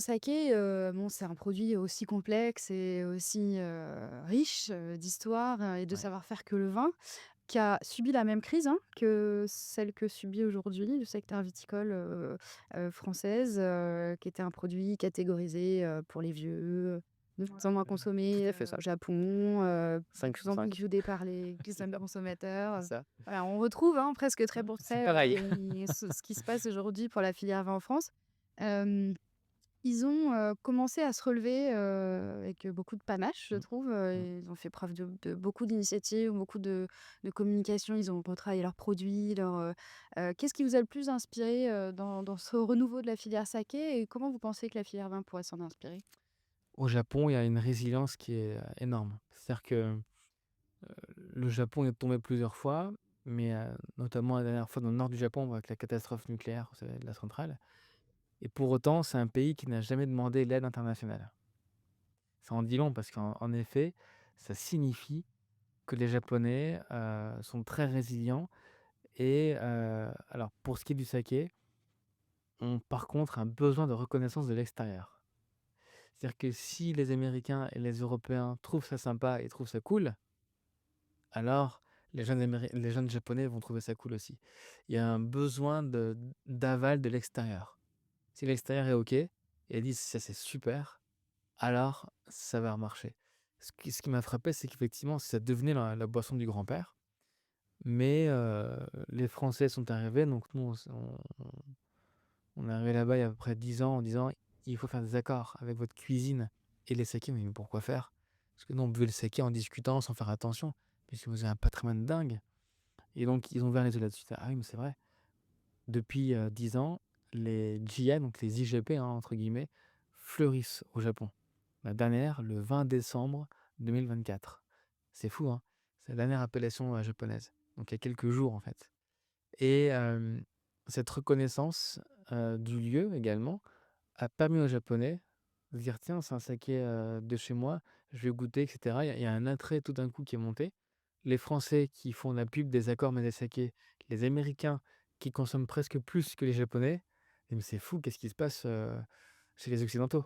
Saké, bon, c'est un produit aussi complexe et aussi, riche, d'histoire, et de Ouais, savoir-faire que le vin, qui a subi la même crise, hein, que celle que subit aujourd'hui le secteur viticole, française, qui était un produit catégorisé, pour les vieux, de ouais, moins en moins tout consommé, à fait, au ouais. Japon, de 5 plus sur en plus 5. soudé par les consommateurs. C'est ça. Voilà, on retrouve, hein, presque trait pour C'est trait, pareil. ce qui se passe aujourd'hui pour la filière vin en France. Hem Ils ont, commencé à se relever, avec, beaucoup de panache, je Mmh, trouve, mmh. ils ont fait preuve de beaucoup d'initiatives, beaucoup de communication. Ils ont retravaillé leurs produits, qu'est-ce qui vous a le plus inspiré, dans ce renouveau de la filière saké et comment vous pensez que la filière vin pourrait s'en inspirer? Au Japon, il y a une résilience qui est, énorme. C'est-à-dire que, le Japon est tombé plusieurs fois, mais, notamment la dernière fois dans le nord du Japon avec la catastrophe nucléaire, vous savez, de la centrale, et pour autant, c'est un pays qui n'a jamais demandé l'aide internationale. Ça en dit long parce qu'en effet, ça signifie que les Japonais, sont très résilients et alors pour ce qui est du saké, ont par contre un besoin de reconnaissance de l'extérieur. C'est-à-dire que si les Américains et les Européens trouvent ça sympa et trouvent ça cool, alors les jeunes Japonais vont trouver ça cool aussi. Il y a un besoin d'aval de l'extérieur. Si l'extérieur est OK et ils disent: «Ça, c'est super», alors ça va marcher. Ce qui m'a frappé, c'est qu'effectivement, ça devenait la boisson du grand-père, mais les Français sont arrivés, donc nous on est arrivé là-bas il y a à peu près 10 ans en disant: «Il faut faire des accords avec votre cuisine et les sakés». Mais pourquoi faire? Parce que nous, on buvait le saké en discutant, sans faire attention, puisque vous avez un patrimoine dingue, et donc ils ont ouvert les yeux là-dessus. Ah oui, mais c'est vrai. Depuis, 10 ans, les GI, donc les IGP, hein, entre guillemets, fleurissent au Japon. La dernière, le 20 décembre 2024. C'est fou, hein? C'est la dernière appellation, japonaise, donc il y a quelques jours, en fait, et cette reconnaissance, du lieu également a permis aux Japonais de se dire: «Tiens, c'est un saké, de chez moi, je vais goûter» et cetera. Il y a un attrait tout d'un coup qui est monté. Les Français qui font la pub des accords Made, les Américains qui consomment presque plus que les Japonais. Et mais c'est fou, qu'est-ce qui se passe, chez les occidentaux?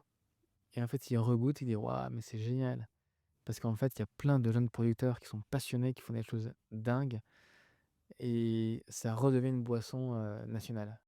Et en fait, ils regoûtent, ils disent: «Waouh, mais c'est génial!» Parce qu'en fait, il y a plein de jeunes producteurs qui sont passionnés, qui font des choses dingues, et ça redevient une boisson, nationale.